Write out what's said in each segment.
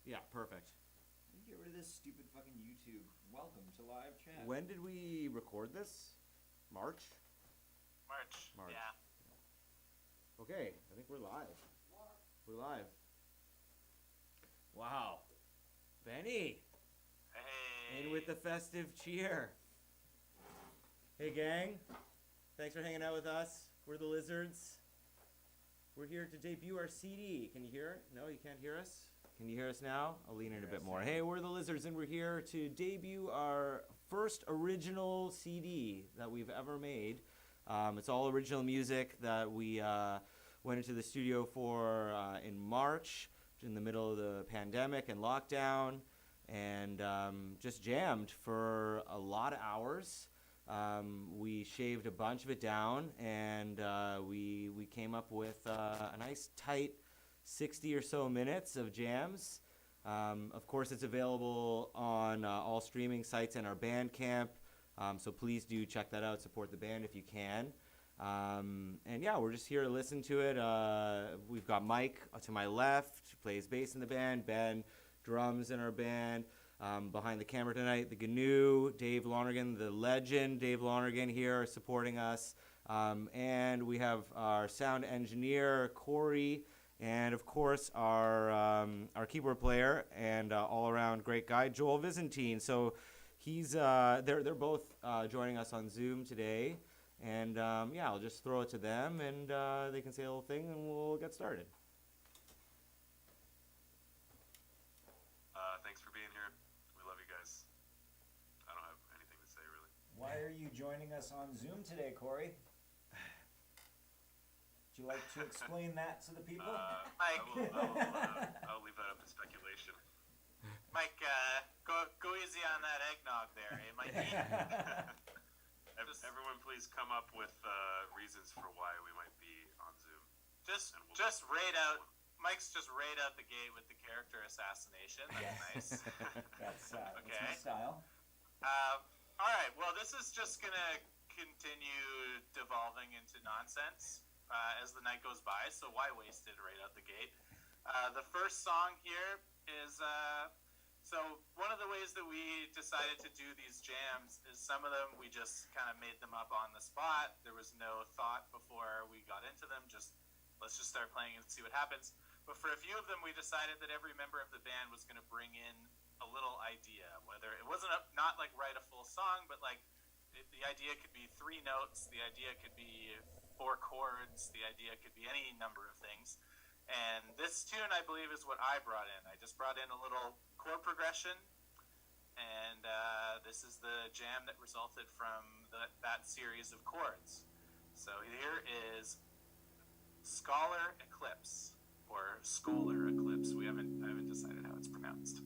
Yeah, perfect. Get rid of this stupid fucking YouTube. Welcome to live chat. When did we record this? March? March. Yeah. Okay, I think we're live. We're live. Wow. Benny. Hey. In with the festive cheer. Hey, gang. Thanks for hanging out with us. We're the Lizards. We're here to debut our CD. Can you hear it? No, you can't hear us? Can you hear us now? I'll lean in a bit more. Hey, we're the Lizards, and we're here to debut our first original CD that we've ever made. It's all original music that we went into the studio for in March, in the middle of the pandemic and lockdown, and just jammed for a lot of hours. We shaved a bunch of it down, and we came up with a nice tight 60 or so minutes of jams. Of course, it's available on all streaming sites and our Bandcamp, so please do check that out, support the band if you can. And yeah, we're just here to listen to it. We've got Mike to my left, who plays bass in the band, Ben, drums in our band. Behind the camera tonight, the GNU, Dave Lonergan, the legend Dave Lonergan here supporting us. And we have our sound engineer, Corey, and of course our keyboard player and all-around great guy, Joel Vizentine. So they're both joining us on Zoom today. And yeah, I'll just throw it to them, and they can say a little thing, and we'll get started. Thanks for being here. We love you guys. I don't have anything to say, really. Why are you joining us on Zoom today, Corey? Would you like to explain that to the people? Mike. I'll leave that up to speculation. Mike, go easy on that eggnog there. It might be. Everyone, please come up with reasons for why we might be on Zoom. Just raid out. Mike's just raid out the gate with the character assassination. That's nice. That's okay. my style. All right. Well, this is just gonna continue devolving into nonsense as the night goes by. So why waste it right out the gate? The first song here is. So one of the ways that we decided to do these jams is some of them we just kind of made them up on the spot. There was no thought before we got into them. Let's just start playing and see what happens. But for a few of them, we decided that every member of the band was going to bring in a little idea. Whether it wasn't not like write a full song, but like the idea could be 3 notes. The idea could be 4 chords. The idea could be any number of things. And this tune, I believe, is what I brought in. I just brought in a little chord progression, and this is the jam that resulted from that series of chords. So here is Scholar Eclipse, or Scholar Eclipse. I haven't decided how it's pronounced.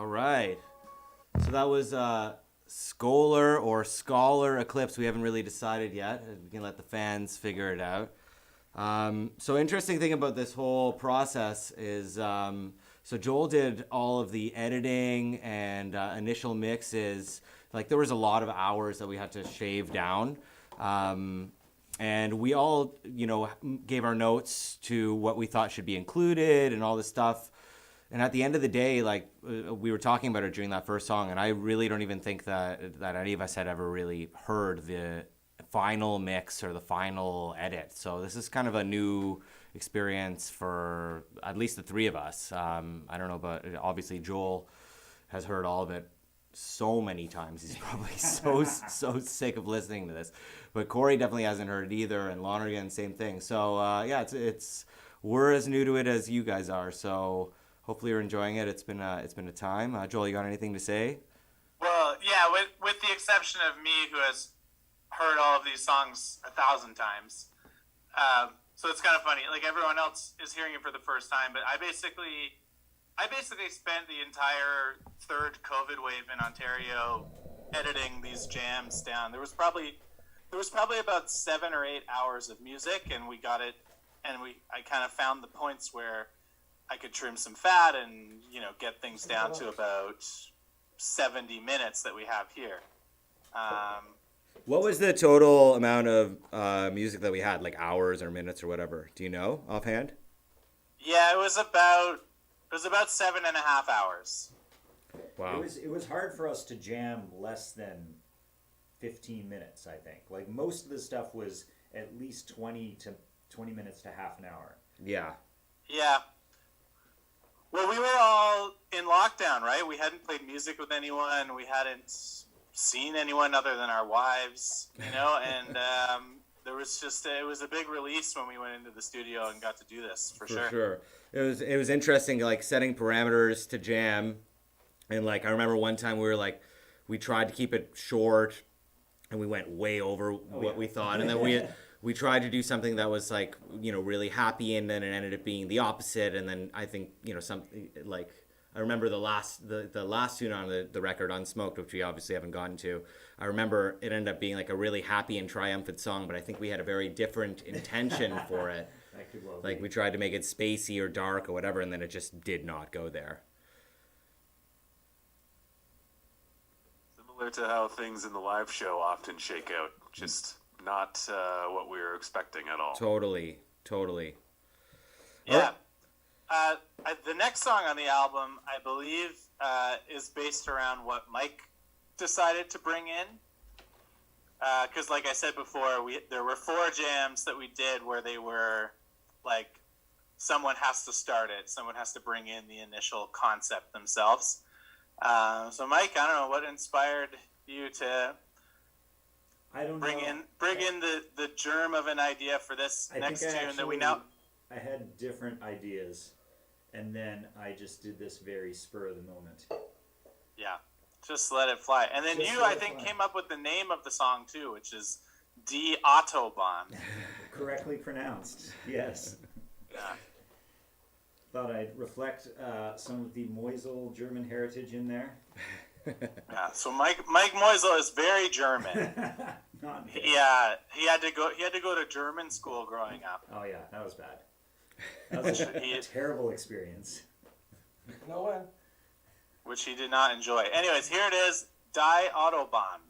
All right. So that was Scholar or Scholar Eclipse. We haven't really decided yet. We can let the fans figure it out. So interesting thing about this whole process is, so Joel did all of the editing and initial mixes. Like there was a lot of hours that we had to shave down. And we all, gave our notes to what we thought should be included and all this stuff. And at the end of the day, like we were talking about it during that first song, and I really don't even think that any of us had ever really heard the final mix or the final edit. So this is kind of a new experience for at least the three of us. I don't know, but obviously Joel has heard all of it so many times. He's probably so sick of listening to this. But Corey definitely hasn't heard it either, and Lonergan, same thing. So yeah, it's we're as new to it as you guys are. So hopefully you're enjoying it. It's been a time. Joel, you got anything to say? Well, yeah, with the exception of me, who has heard all of these songs 1,000 times. So it's kind of funny. Like everyone else is hearing it for the first time, but I basically spent the entire third COVID wave in Ontario editing these jams down. There was probably about 7 or 8 hours of music, and we got it, and I kind of found the points where I could trim some fat and get things down to about 70 minutes that we have here. What was the total amount of music that we had, like hours or minutes or whatever? Do you know offhand? Yeah, it was about 7.5 hours. Wow. It was hard for us to jam less than 15 minutes, I think. Like most of the stuff was at least 20 minutes to half an hour. Yeah. Yeah. Well, we were all in lockdown, right? We hadn't played music with anyone. We hadn't seen anyone other than our wives, and it was a big release when we went into the studio and got to do this for sure. It was interesting, like setting parameters to jam, and like I remember one time we tried to keep it short, and we went way over what we thought, and then we tried to do something that was like really happy, and then it ended up being the opposite, and then I think something like. I remember the last tune on the record, Unsmoked, which we obviously haven't gotten to. I remember it ended up being like a really happy and triumphant song, but I think we had a very different intention for it. Like we tried to make it spacey or dark or whatever, and then it just did not go there. Similar to how things in the live show often shake out. Just not what we were expecting at all. Totally. Yeah. The next song on the album, I believe, is based around what Mike decided to bring in. Because, like I said before, there were 4 jams that we did where they were like, someone has to start it, someone has to bring in the initial concept themselves. So, Mike, I don't know what inspired you to bring in the germ of an idea for this next tune that we now. I had different ideas, and then I just did this very spur of the moment. Yeah, just let it fly. And then I think, came up with the name of the song, too, which is Die Autobahn. Correctly pronounced, yes. Yeah. Thought I'd reflect some of the Moisel German heritage in there. Yeah, so Mike Moisel is very German. Not me. Yeah, he had to go to German school growing up. Oh yeah, that was bad. That was a terrible experience. No way. Which he did not enjoy. Anyways, here it is, Die Autobahn.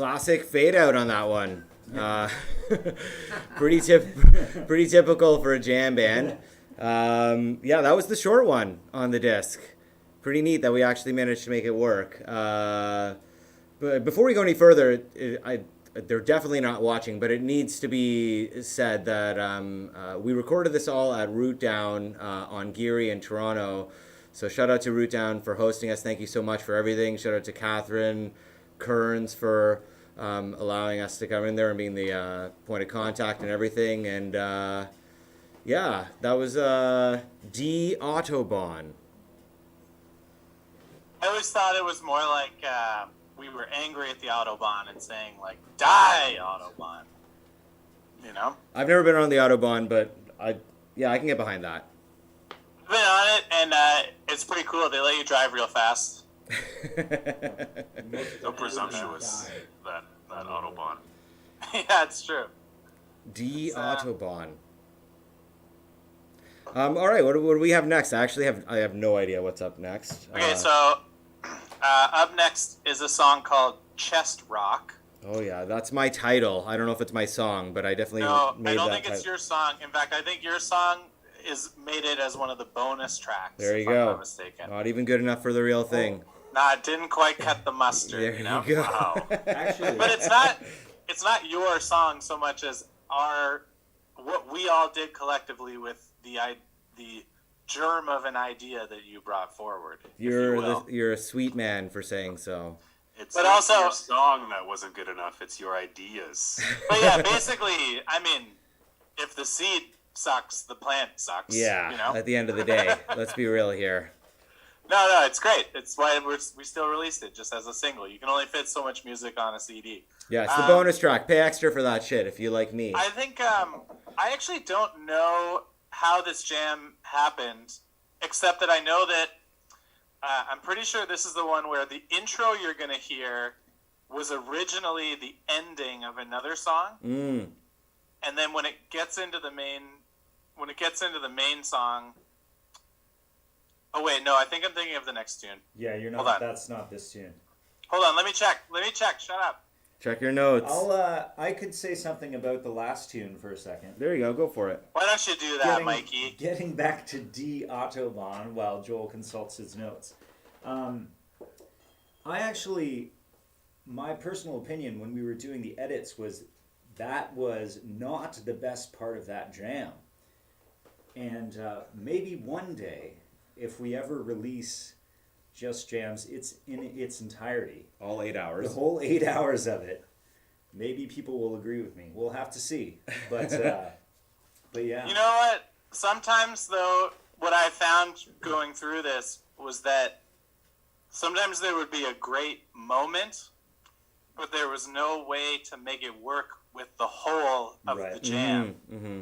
Classic fade out on that one. Pretty typical for a jam band. Yeah, that was the short one on the disc. Pretty neat that we actually managed to make it work. But before we go any further, they're definitely not watching, but it needs to be said that we recorded this all at Root Down on Geary in Toronto. So shout out to Root Down for hosting us. Thank you so much for everything. Shout out to Catherine Kearns for allowing us to come in there and being the point of contact and everything. And yeah, that was D Autobahn. I always thought it was more like we were angry at the Autobahn and saying, like, die, Autobahn. You know? I've never been on the Autobahn, but I can get behind that. I've been on it, and it's pretty cool. They let you drive real fast. So presumptuous, that Autobahn. Yeah, it's true. D Autobahn. All right, what do we have next? I have no idea what's up next. Okay, so up next is a song called Chest Rock. Oh yeah, that's my title. I don't know if it's my song, but I definitely No, made I don't that think it's title. your song. In fact, I think your song is made it as one of the bonus tracks. There you if I'm go. not mistaken. Not even good enough for the real thing. Nah, it didn't quite cut the mustard. There you know? you go. Wow. Actually, But it's not your song so much as what we all did collectively with the germ of an idea that you brought forward. if you will. You're a sweet man for saying so. It's But not also- your song that wasn't good enough. It's your ideas. But yeah, basically, I mean, if the seed sucks, the plant sucks. Yeah. You know? At the end of the day, let's be real here. No, it's great. It's why we still released it just as a single. You can only fit so much music on a CD. Yeah, it's the bonus track. Pay extra for that shit if you like me. I think I actually don't know how this jam happened, except that I know that I'm pretty sure this is the one where the intro you're gonna hear was originally the ending of another song, and then when it gets into the main song. Oh wait, no, I think I'm thinking of the next tune. yeah, you're Hold not. on. That's not this tune. Hold on, let me check. Shut up. Check your notes. I could say something about the last tune for a second. There you go for it. Why don't you do that, Mikey? Getting back to D Autobahn while Joel consults his notes. My personal opinion when we were doing the edits was that was not the best part of that jam. And maybe one day, if we ever release Just Jams, it's in its entirety. All 8 hours. The whole 8 hours of it. Maybe people will agree with me. We'll have to see. But yeah. You know what? Sometimes, though, what I found going through this was that sometimes there would be a great moment, but there was no way to make it work with the whole of Right. the jam. Mm-hmm.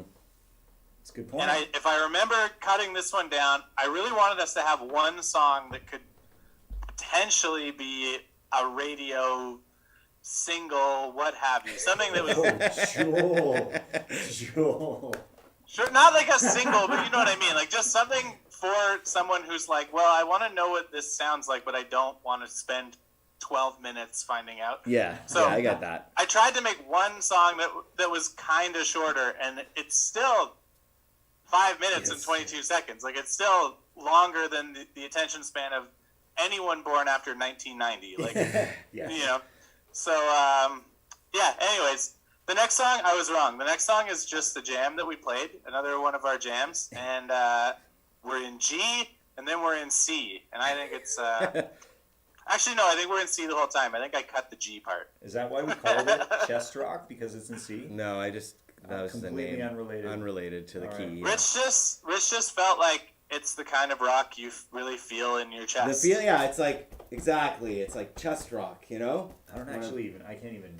It's a good point. And if I remember cutting this one down, I really wanted us to have one song that could potentially be a radio single, what have you. Something that was Joel. sure, not like a single, but you know what I mean. Like just something for someone who's like, well, I want to know what this sounds like, but I don't want to spend 12 minutes finding out. Yeah, So- I got that. I tried to make one song that was kind of shorter, and it's still 5 minutes and Yes. 22 seconds. Like it's still longer than the attention span of anyone born after 1990. Like Yeah. you know. So yeah. Anyways, the next song I was wrong. The next song is just the jam that we played, another one of our jams, and we're in G and then we're in C, and I think it's. Actually, no, I think we're in C the whole time. I think I cut the G part. Is that why we called it Chest Rock? Because it's in C? No, that was the Completely name. unrelated. Unrelated to the All key. right. yeah. Rich just felt like it's the kind of rock you really feel in your chest. The feel, yeah, it's like exactly. It's like chest rock, you know. I don't actually even, I can't even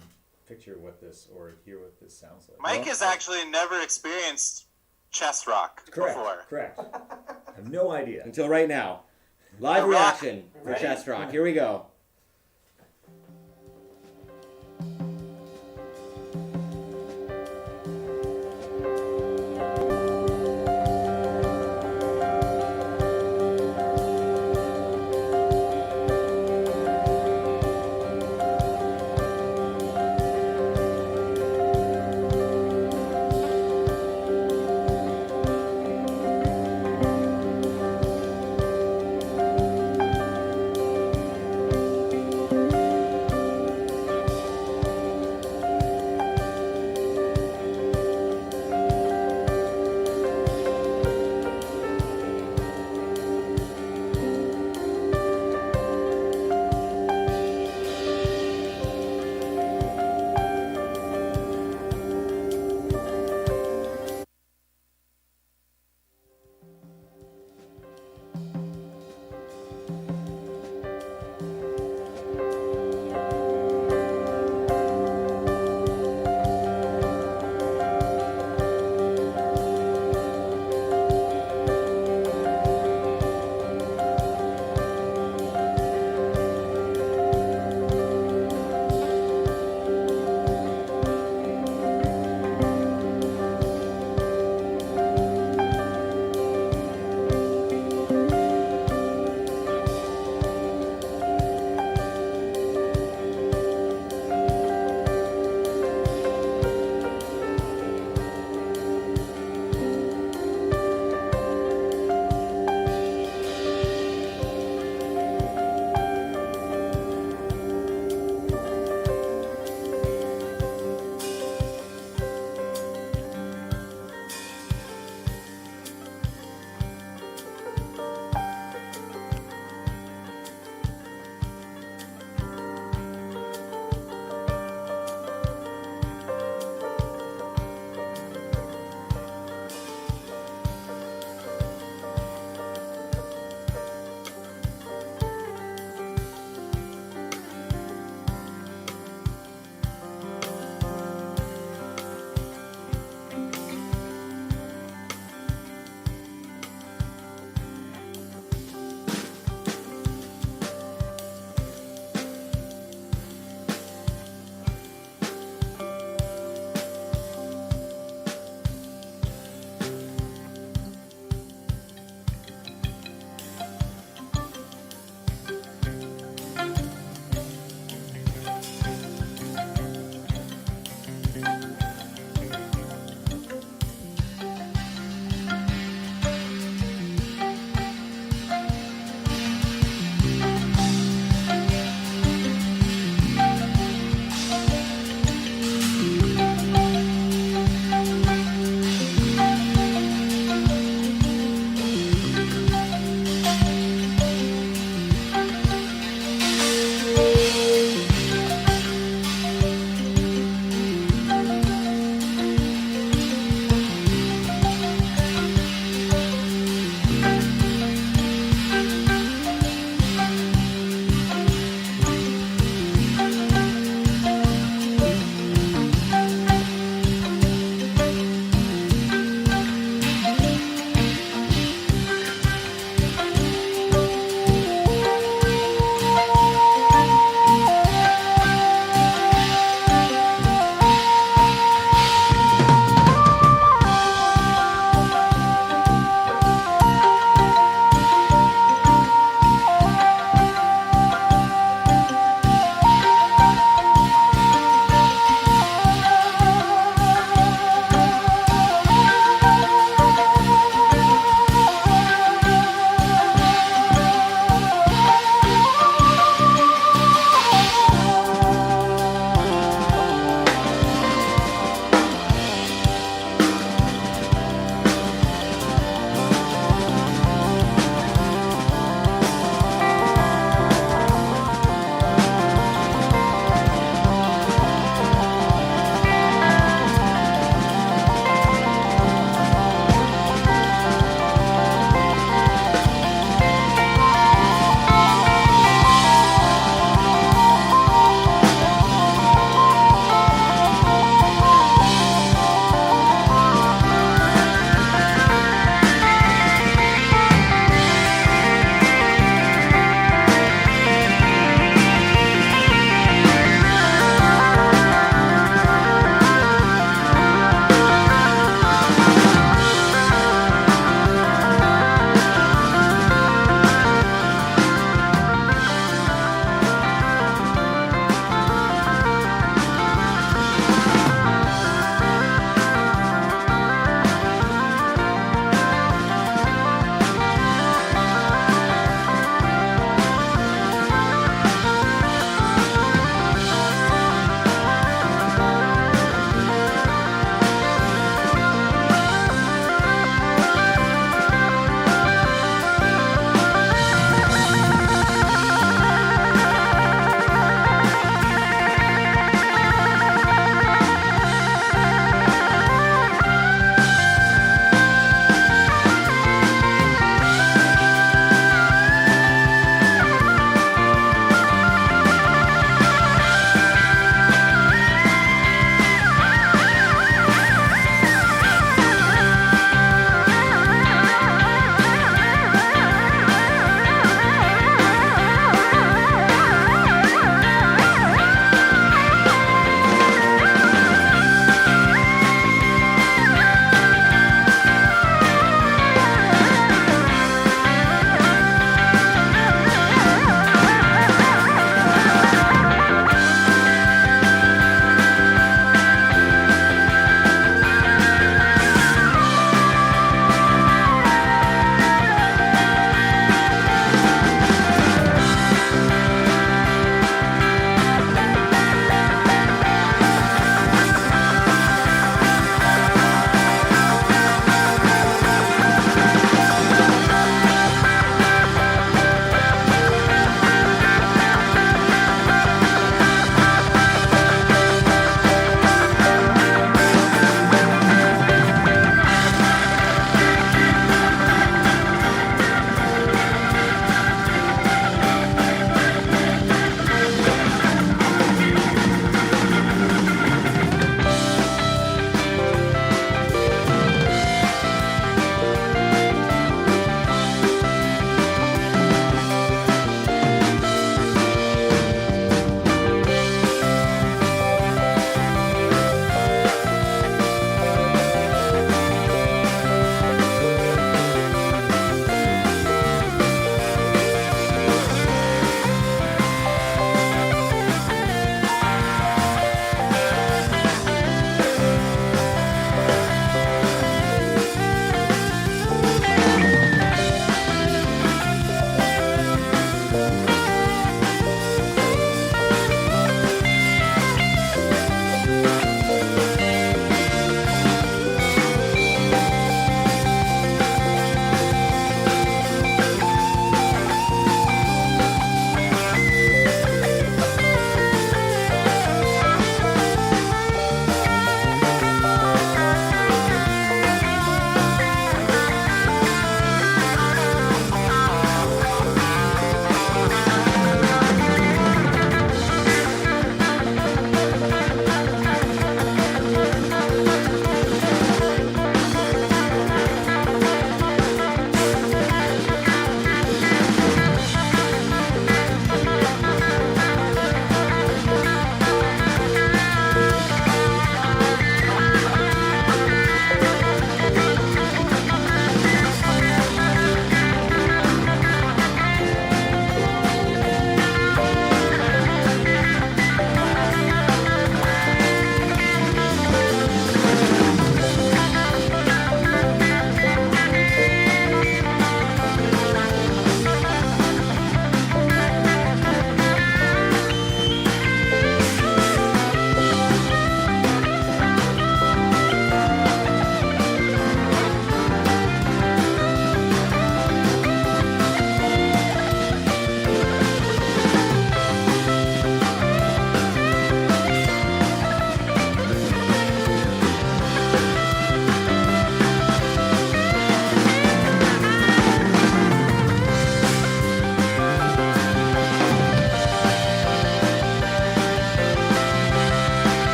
picture what this or hear what this sounds like. Mike has actually never experienced chest rock Correct. before. Correct. I have no idea. Until right now, live The rock. reaction for Ready? chest rock. Here we go.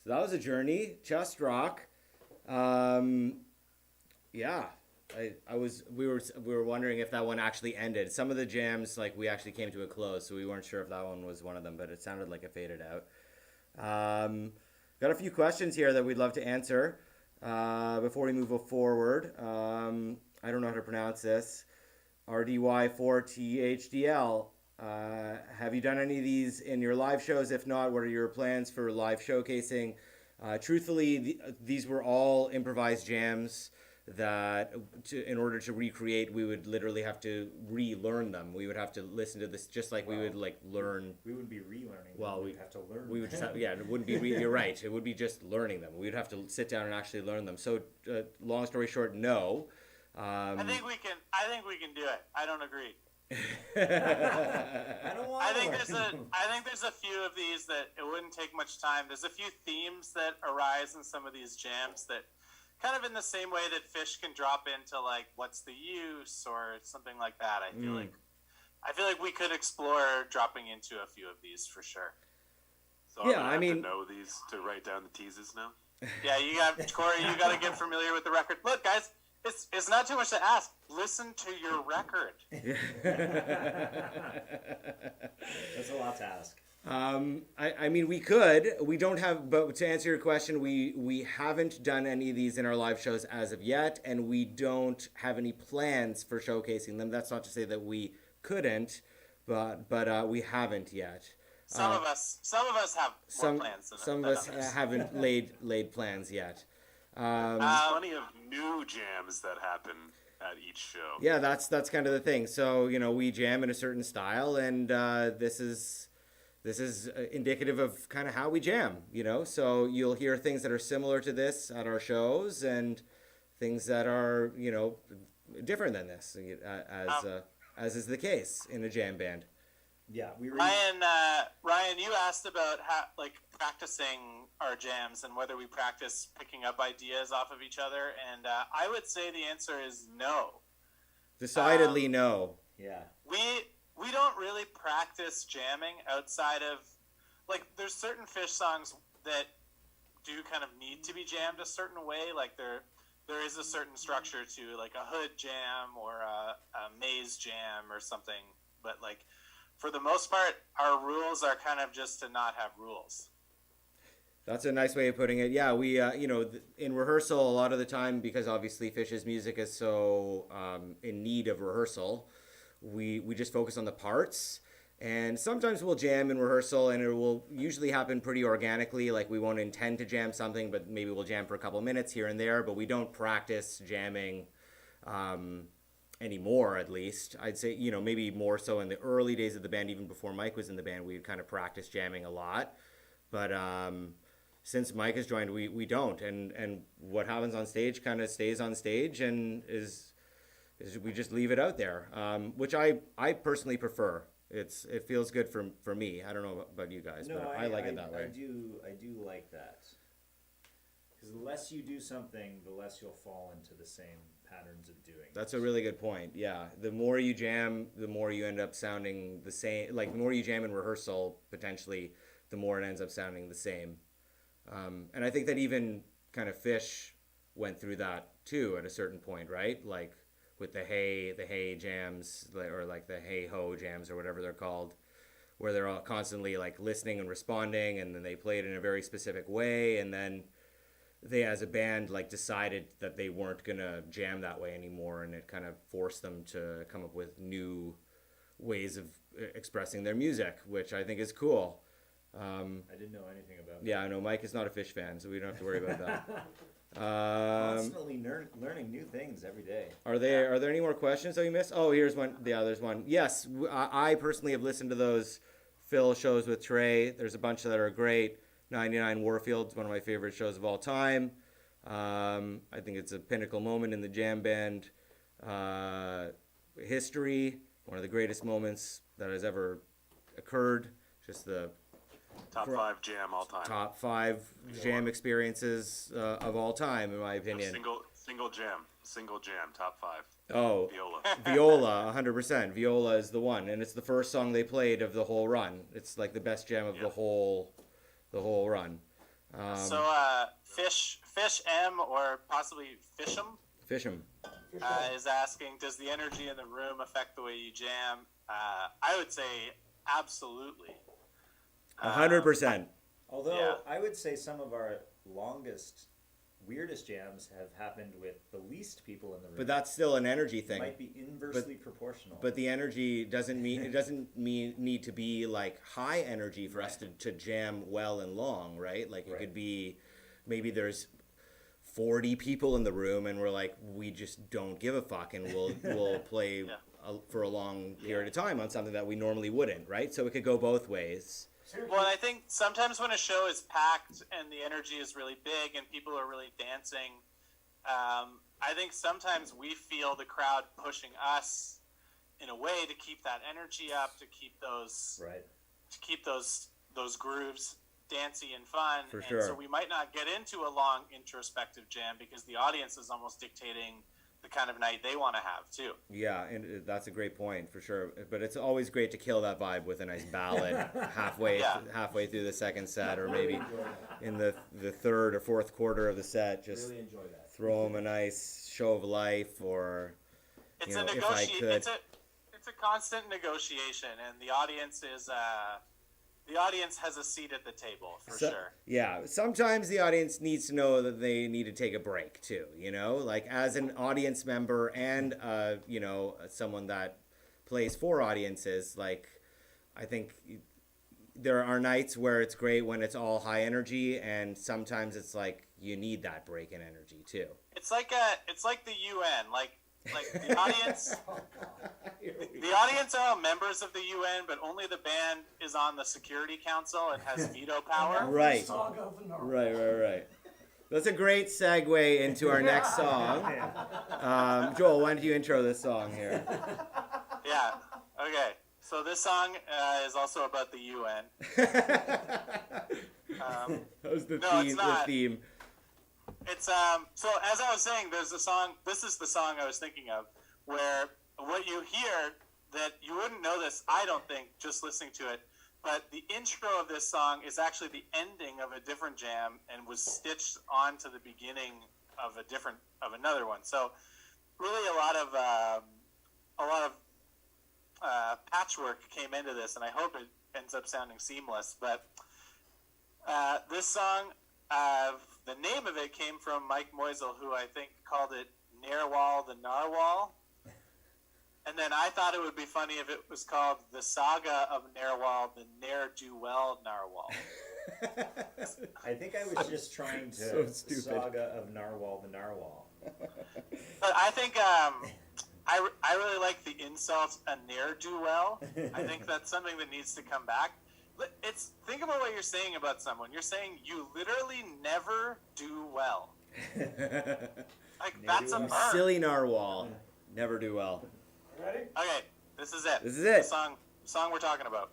So that was a journey. Chest rock. Yeah. We were wondering if that one actually ended. Some of the jams, like, we actually came to a close, so we weren't sure if that one was one of them, but it sounded like it faded out. Got a few questions here that we'd love to answer before we move forward. I don't know how to pronounce this. RDY4THDL. Have you done any of these in your live shows? If not, what are your plans for live showcasing? Truthfully, these were all improvised jams that in order to recreate, we would literally have to relearn them. We would have to listen to this just like we would like learn. We wouldn't be relearning. Well, we'd have to learn. We would just have, yeah, it wouldn't be, you're right. It would be just learning them. We'd have to sit down and actually learn them. So long story short, no. I think we can do it. I don't agree. I don't want I think there's a few of these that it wouldn't take much time. There's a few themes that arise in some of these jams that kind of in the same way that Fish can drop into like what's the use or something like that. I feel like we could explore dropping into a few of these for sure. So yeah, I mean, to know these to write down the teases now. Yeah, you got Corey. You got to get familiar with the record. Look, guys. It's not too much to ask. Listen to your record. That's a lot to ask. I mean, we could. We don't have, but to answer your question, we haven't done any of these in our live shows as of yet, and we don't have any plans for showcasing them. That's not to say that we couldn't, but we haven't yet. Some of us have more plans than some of us haven't laid plans yet. There's plenty of new jams that happen at each show. Yeah, that's kind of the thing. So, you know, we jam in a certain style, and this is indicative of kind of how we jam, you know. So you'll hear things that are similar to this at our shows, and things that are, you know, different than this, as is the case in a jam band. Yeah, Ryan, you asked about how, like, practicing our jams and whether we practice picking up ideas off of each other, and I would say the answer is no. Decidedly no. Yeah. We don't really practice jamming outside of, like, there's certain Fish songs that do kind of need to be jammed a certain way, like there is a certain structure to, like, a hood jam or a maze jam or something, but, like, for the most part, our rules are kind of just to not have rules. That's a nice way of putting it. Yeah, we, you know, in rehearsal, a lot of the time, because obviously Fish's music is so in need of rehearsal, we just focus on the parts. And sometimes we'll jam in rehearsal, and it will usually happen pretty organically. Like, we won't intend to jam something, but maybe we'll jam for a couple minutes here and there. But we don't practice jamming anymore, at least. I'd say, you know, maybe more so in the early days of the band, even before Mike was in the band, we'd kind of practice jamming a lot. But since Mike has joined, we don't. And what happens on stage kind of stays on stage, and is we just leave it out there, which I personally prefer. It feels good for me. I don't know about you guys, but I like it that way. I do like that. Because the less you do something, the less you'll fall into the same patterns of doing. That's a really good point. Yeah, the more you jam, the more you end up sounding the same. Like, the more you jam in rehearsal, potentially, the more it ends up sounding the same. And I think that even kind of Fish went through that too at a certain point, right? Like with the hey jams, or like the hey ho jams, or whatever they're called, where they're all constantly like listening and responding, and then they played in a very specific way, and then they as a band like decided that they weren't gonna jam that way anymore, and it kind of forced them to come up with new ways of expressing their music, which I think is cool. I didn't know anything about that. Yeah, I know Mike is not a Fish fan, so we don't have to worry about that. Constantly learning new things every day. Are there any more questions that we missed? Oh, here's one. Yeah, there's one. Yes, I personally have listened to those Phil shows with Trey. There's a bunch that are great. 99 Warfield's one of my favorite shows of all time. I think it's a pinnacle moment in the jam band history. One of the greatest moments that has ever occurred. Just the top 5 jam all time. Top 5 jam experiences of all time, in my opinion. Single jam, top 5. Oh, Viola, 100%. Viola is the one, and it's the first song they played of the whole run. It's like the best jam of the whole run. So Fish M or possibly Fish'em Fish'em. is asking, does the energy in the room affect the way you jam? I would say absolutely. 100%. Although Yeah. I would say some of our longest, weirdest jams have happened with the least people in the room. But that's still an energy It thing. might be inversely proportional. But the energy doesn't mean need to be like high energy for us to jam well and long, right? Like it could be, maybe there's 40 people in the room and we're like, we just don't give a fuck, and we'll play for a long period of time on something that we normally wouldn't, right? So it could go both ways. Well, and I think sometimes when a show is packed and the energy is really big and people are really dancing, I think sometimes we feel the crowd pushing us in a way to keep that energy up, to keep those those grooves dancey and fun. For and sure. So we might not get into a long introspective jam because the audience is almost dictating the kind of night they want to have too. Yeah, and that's a great point for sure. But it's always great to kill that vibe with a nice ballad halfway through the second set, or maybe in the third or fourth quarter of the set. Just really enjoy that. throw them a nice show of life, or It's you know, a if I could. It's a constant negotiation, and the audience is the audience has a seat at the table for sure. Yeah, sometimes the audience needs to know that they need to take a break too, you know? Like as an audience member and you know, someone that plays for audiences, like I think there are nights where it's great when it's all high energy, and sometimes it's like you need that break in energy too. It's like the UN, like the audience. The audience are all members of the UN, but only the band is on the Security Council and has veto power. Right. Right. That's a great segue into our next song. Joel, why don't you intro this song here? Yeah. Okay. So this song is also about the UN. That was the No, theme. it's not. The theme. It's so as I was saying, there's a song. This is the song I was thinking of, where what you hear that you wouldn't know this, I don't think, just listening to it. But the intro of this song is actually the ending of a different jam and was stitched onto the beginning of another one. So really, a lot of patchwork came into this, and I hope it ends up sounding seamless. But this song, the name of it came from Mike Moisel, who I think called it Narwhal the Narwhal. And then I thought it would be funny if it was called The Saga of Narwhal, the Ne'er-Do-Well Narwhal. I think I was just trying to So stupid. Saga of Narwhal the Narwhal. But I think I really like the insult a ne'er-do-well. I think that's something that needs to come back. Think about what you're saying about someone. You're saying you literally never do well. Like, that's a burn. Silly narwhal. Never do well. Ready? Okay, this is it. This is it. The song we're talking about.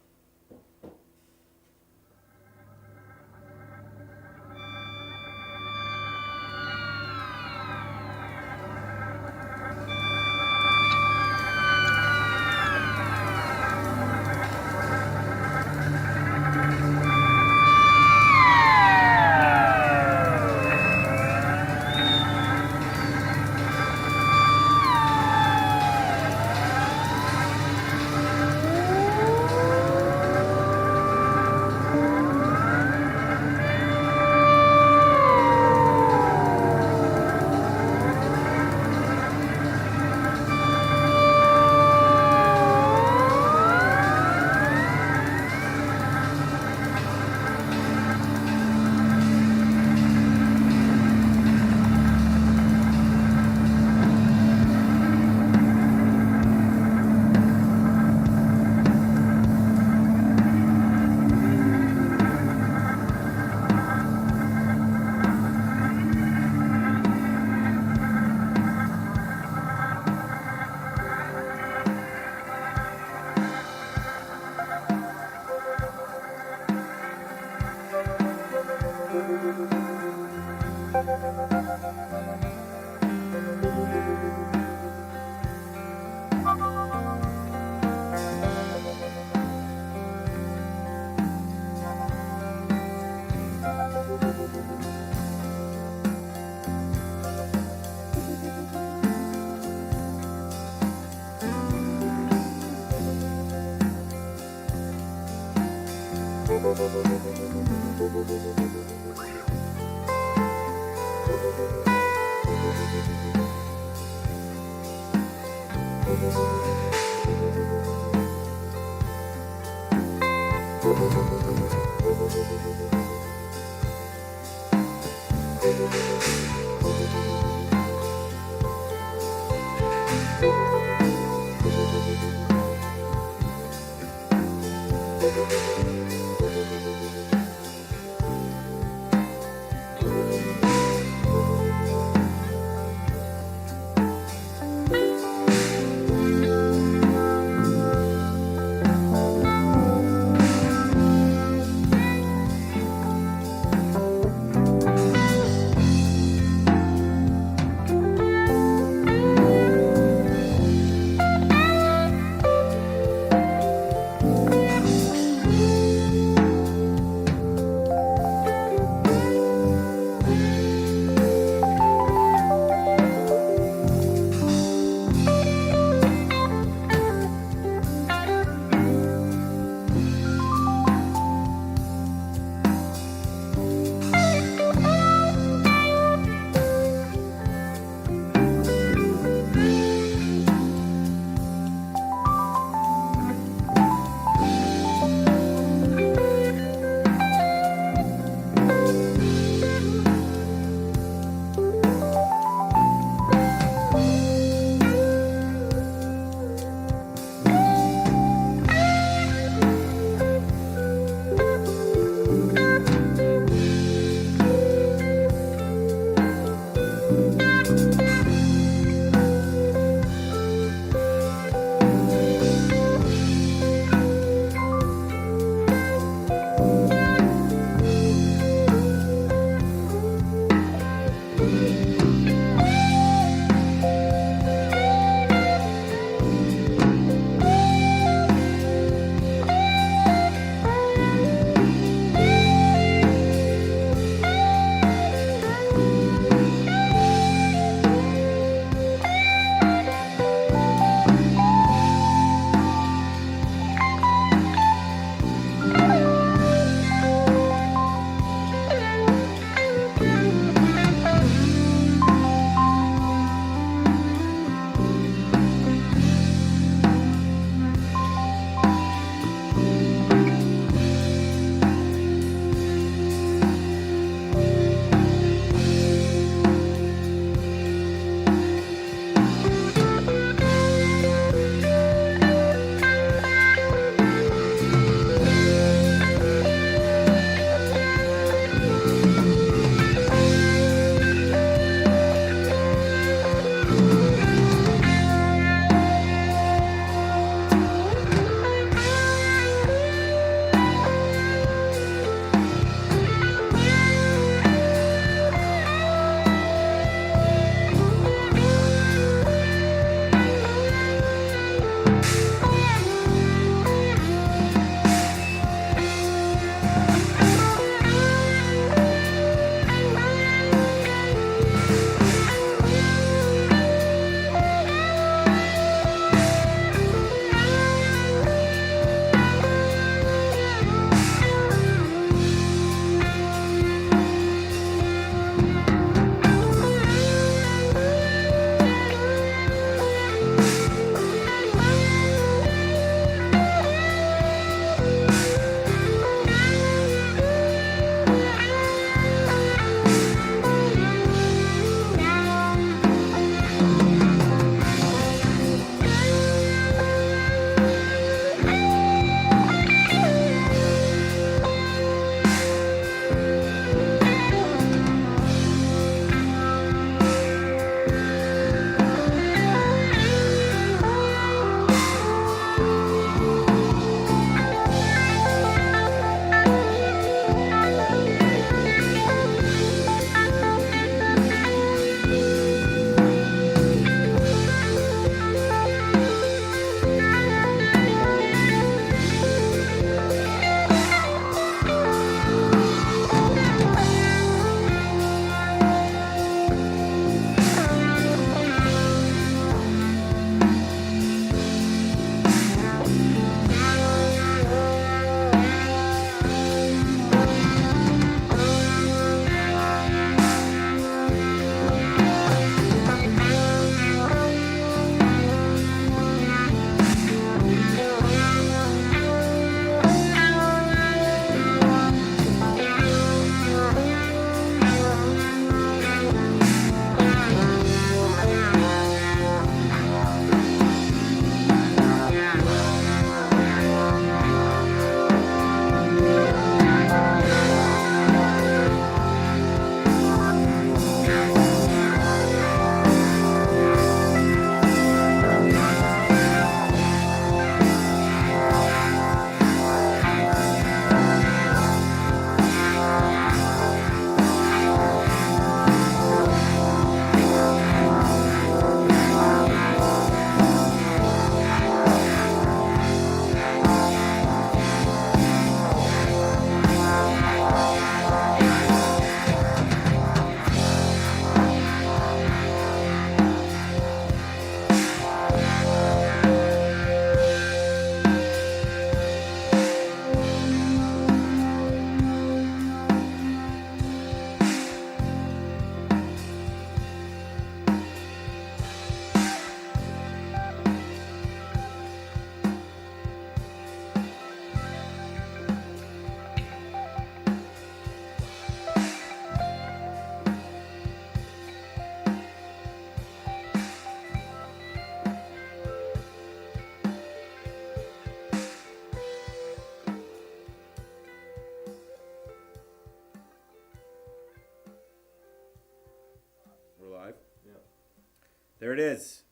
There it is.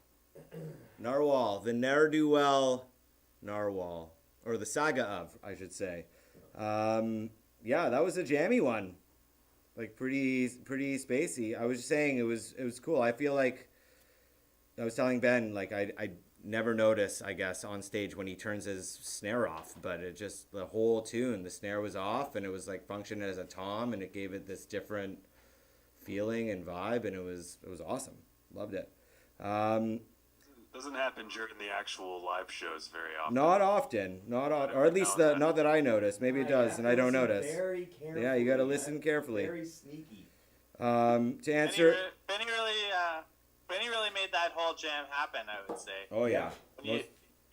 Narwhal, the ne'er-do-well Narwhal, or the saga of, I should say. Yeah, that was a jammy one. Like pretty spacey. I was just saying it was cool. I feel like I was telling Ben, like I never notice, I guess, on stage when he turns his snare off, but it just, the whole tune, the snare was off and it was like functioning as a tom, and it gave it this different feeling and vibe, and it was awesome. Loved it. Doesn't happen during the actual live shows very often. Not often, or at least not that I notice. Maybe it does, and I don't notice. Very carefully. Yeah, you got to listen carefully. Very sneaky. To answer. Benny really made that whole jam happen, I would say. Oh yeah. When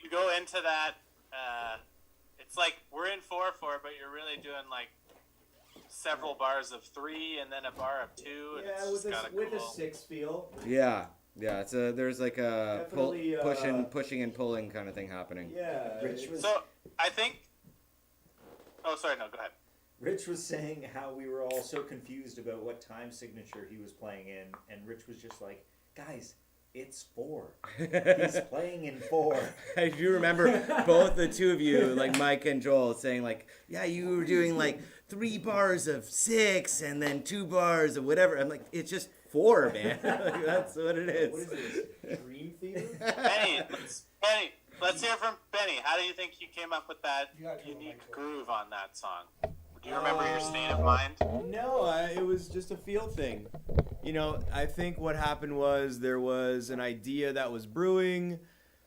you go into that, it's like we're in 4/4, but you're really doing like several bars of 3 and then a bar of 2. And Yeah, it's with a 6 feel. Yeah. There's like a Definitely, pushing and pulling kind of thing happening. Yeah. So I think. Oh, sorry. No, go ahead. Rich was saying how we were all so confused about what time signature he was playing in, and Rich was just like, "Guys, it's 4. He's playing in 4." I do remember both the two of you, like Mike and Joel, saying like, "Yeah, you were doing like 3 bars of 6 and then 2 bars of whatever." I'm like, "It's just 4, man." Like, that's what it is. What is this? Dream Theater? Benny, let's hear from Benny. How do you think you came up with that unique groove on that song? Do you remember your state of mind? No, it was just a feel thing. You know, I think what happened was there was an idea that was brewing,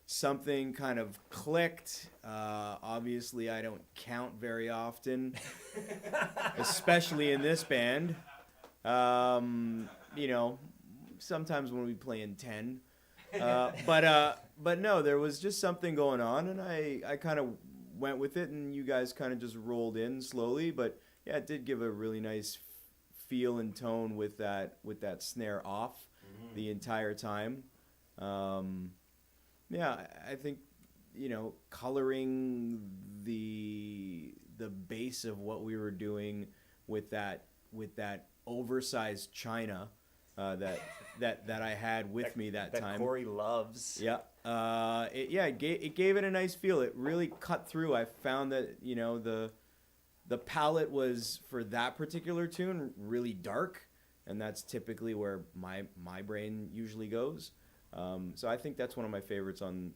something kind of clicked. Obviously, I don't count very often, especially in this band. You know, sometimes when we play in 10. But no, there was just something going on, and I kind of went with it, and you guys kind of just rolled in slowly. But yeah, it did give a really nice feel and tone with that snare off the entire time. Yeah, I think, you know, coloring the base of what we were doing with that oversized china that I had with me that time. That Corey loves. Yeah. It gave it a nice feel. It really cut through. I found that, you know, the palette was, for that particular tune, really dark, and that's typically where my brain usually goes. So I think that's one of my favorites on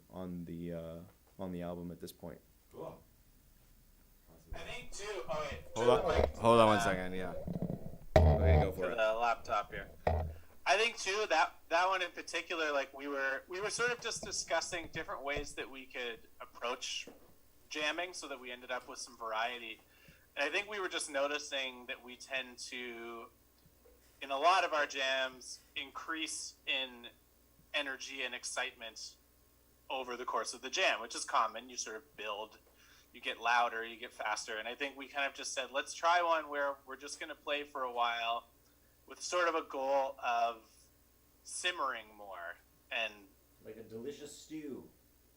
the album at this point. Cool. I think too. Oh wait. Hold on 1 second. Yeah. Okay, go for To it. the laptop here. I think too that one in particular, like we were sort of just discussing different ways that we could approach jamming, so that we ended up with some variety. And I think we were just noticing that we tend to, in a lot of our jams, increase in energy and excitement over the course of the jam, which is common. You sort of build, you get louder, you get faster. And I think we kind of just said, let's try one where we're just going to play for a while with sort of a goal of simmering more. And Like a delicious stew.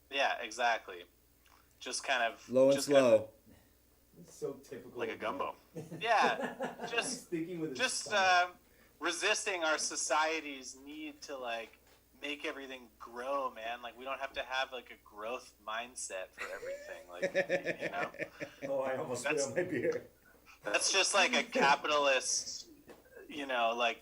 yeah, exactly. Just kind of Low and just kind of- slow. It's so typical. Like a gumbo. yeah, He's just thinking with his just stomach. resisting our society's need to like make everything grow, man. Like we don't have to have like a growth mindset for everything. Like you know, Oh, I almost spit out my beer. that's just like a capitalist, you know, like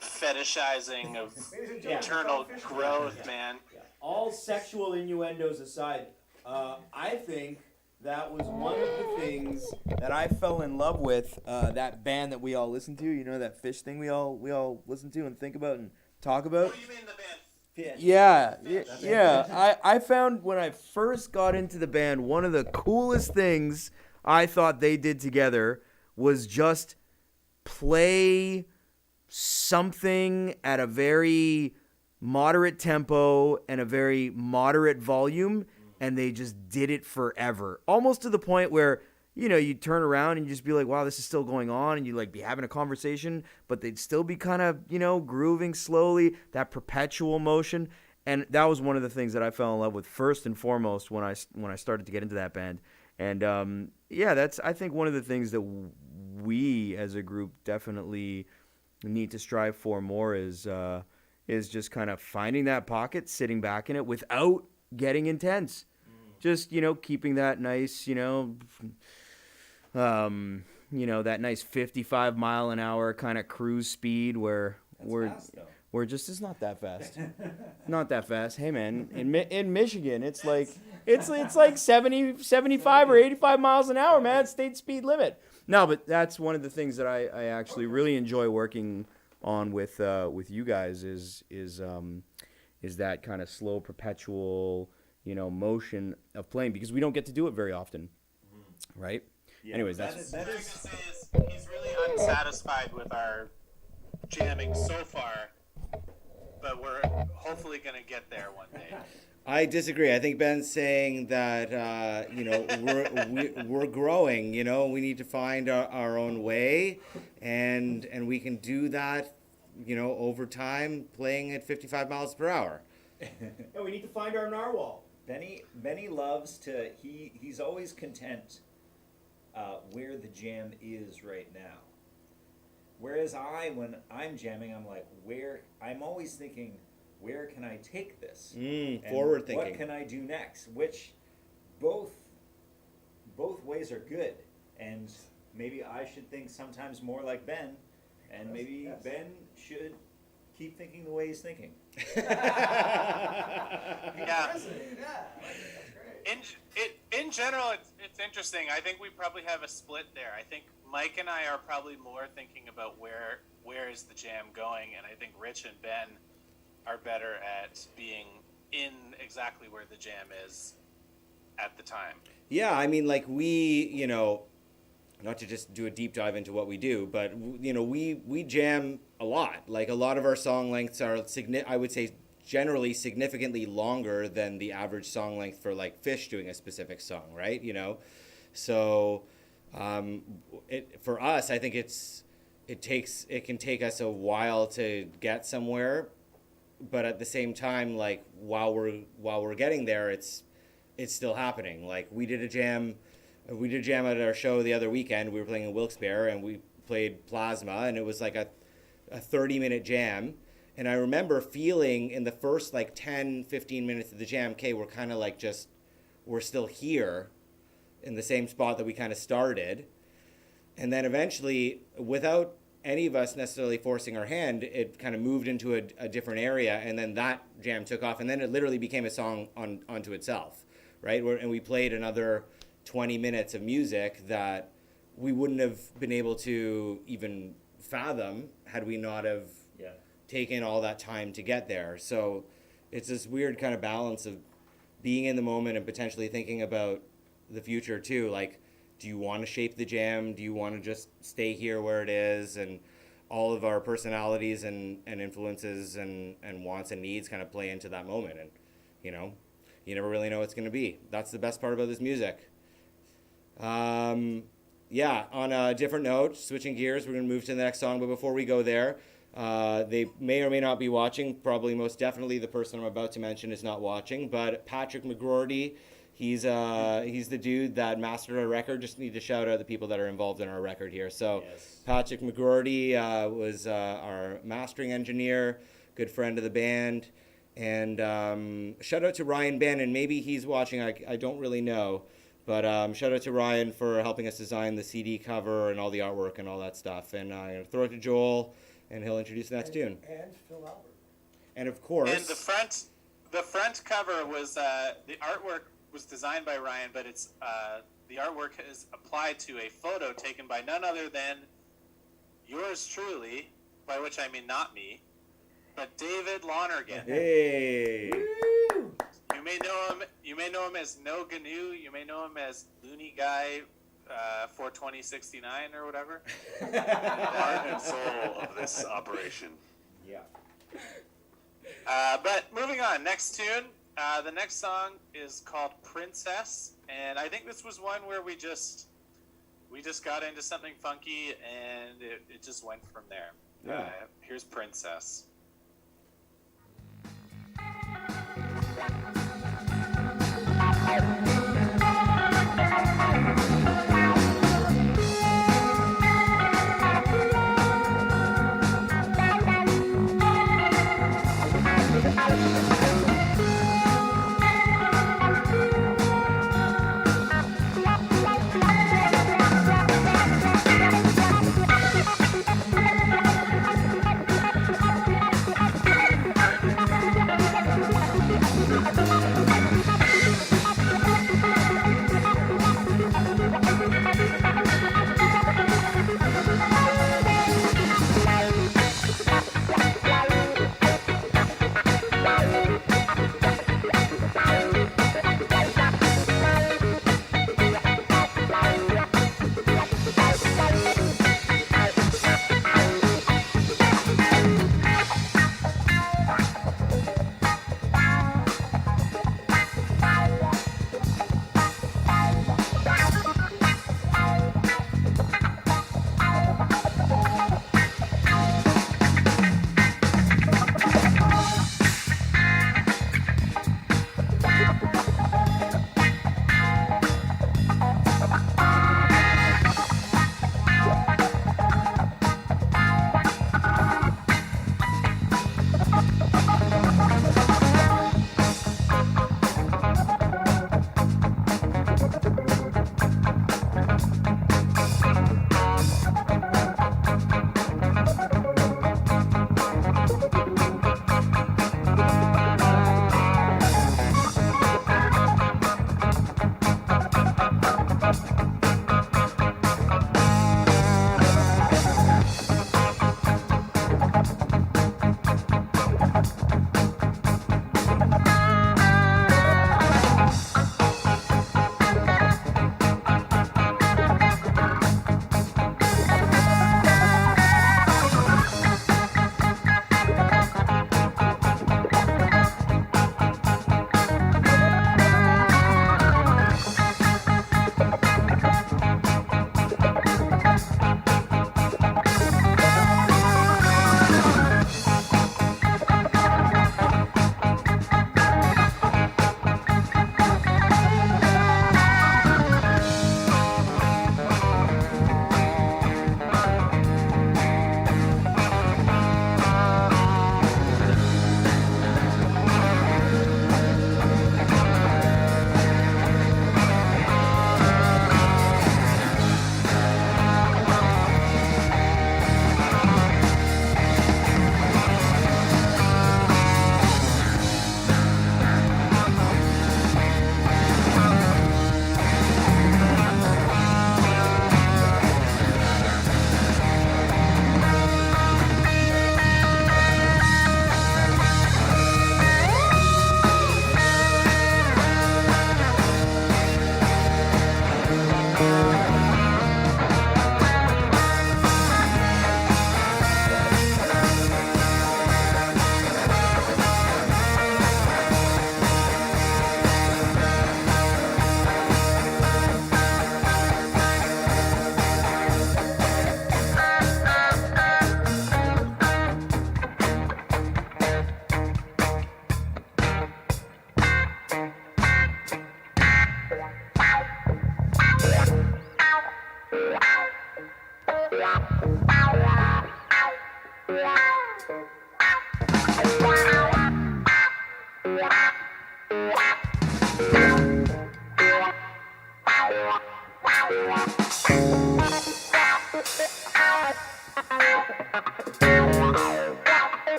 fetishizing of internal growth, man. All sexual innuendos aside, I think that was one of the things that I fell in love with. That band that we all listen to, you know, that Fish thing we all listen to and think about and talk about. What do you mean the band? Yeah. I found when I first got into the band, one of the coolest things I thought they did together was just play something at a very moderate tempo and a very moderate volume, and they just did it forever. Almost to the point where, you know, you turn around and you just be like, wow, this is still going on, and you like be having a conversation, but they'd still be kind of, you know, grooving slowly, that perpetual motion. And that was one of the things that I fell in love with first and foremost when I started to get into that band. And yeah, that's, I think, one of the things that we as a group definitely need to strive for more is, is just kind of finding that pocket, sitting back in it without getting intense. Just, keeping that nice, that nice 55 mile an hour kind of cruise speed where Fast, though. we're just, it's not that fast. Not that fast. Hey man, in Michigan, it's like 70, 75 or 85 miles an hour, man. State speed limit. No, but that's one of the things that I actually really enjoy working on with you guys is that kind of slow, perpetual, motion of playing, because we don't get to do it very often, right? Yeah, Anyways, What I was gonna say is he's really unsatisfied with our jamming so far, but we're hopefully gonna get there one day. I disagree. I think Ben's saying that we're growing. We need to find our own way, and we can do that. Over time, playing at 55 miles per hour. Yeah, we need to find our narwhal. Benny loves to. He's always content where the jam is right now. Whereas when I'm jamming, I'm like, I'm always thinking, where can I take this? And Forward thinking. What can I do next? Which both ways are good. And maybe I should think sometimes more like Ben, and maybe Ben should keep thinking the way he's thinking. Yeah. In general, it's interesting. I think we probably have a split there. I think Mike and I are probably more thinking about where is the jam going, and I think Rich and Ben are better at being in exactly where the jam is at the time. Yeah, I mean, like we, not to just do a deep dive into what we do, but we jam a lot. Like a lot of our song lengths are I would say generally significantly longer than the average song length for like Fish doing a specific song, right? So for us, I think it can take us a while to get somewhere, but at the same time, like while we're getting there, it's still happening. Like we did a jam at our show the other weekend. We were playing in Wilkes-Barre and we played Plasma, and it was like a 30-minute jam. And I remember feeling in the first like 10, 15 minutes of the jam, okay, we're kind of like we're still here in the same spot that we kind of started. And then eventually, without any of us necessarily forcing our hand, it kind of moved into a different area, and then that jam took off, and then it literally became a song onto itself, right? And we played another 20 minutes of music that we wouldn't have been able to even fathom had we not have taken all that time to get there. So it's this weird kind of balance of being in the moment and potentially thinking about the future too. Like, do you want to shape the jam? Do you want to just stay here where it is? And all of our personalities and influences and wants and needs kind of play into that moment. And, you never really know what it's going to be. That's the best part about this music. On a different note, switching gears, we're going to move to the next song. But before we go there, they may or may not be watching. Probably most definitely the person I'm about to mention is not watching. But Patrick McGroarty, he's the dude that mastered our record. Just need to shout out the people that are involved in our record here. So Patrick McGroarty was our mastering engineer, good friend of the band. And shout out to Ryan Bannon. Maybe he's watching. I don't really know. But shout out to Ryan for helping us design the CD cover and all the artwork and all that stuff. And I'm going to throw it to Joel, and he'll introduce the next tune. And Phil Albert. And of course... And the front cover was, the artwork was designed by Ryan, but it's the artwork is applied to a photo taken by none other than yours truly, by which I mean not me, but David Lonergan. Hey! You may know him as No GNU. You may know him as Looney Guy 42069 or whatever. The heart and soul of this operation. Yeah. But moving on, next tune. The next song is called Princess, and I think this was one where we just got into something funky, and it just went from there. Yeah. Here's Princess.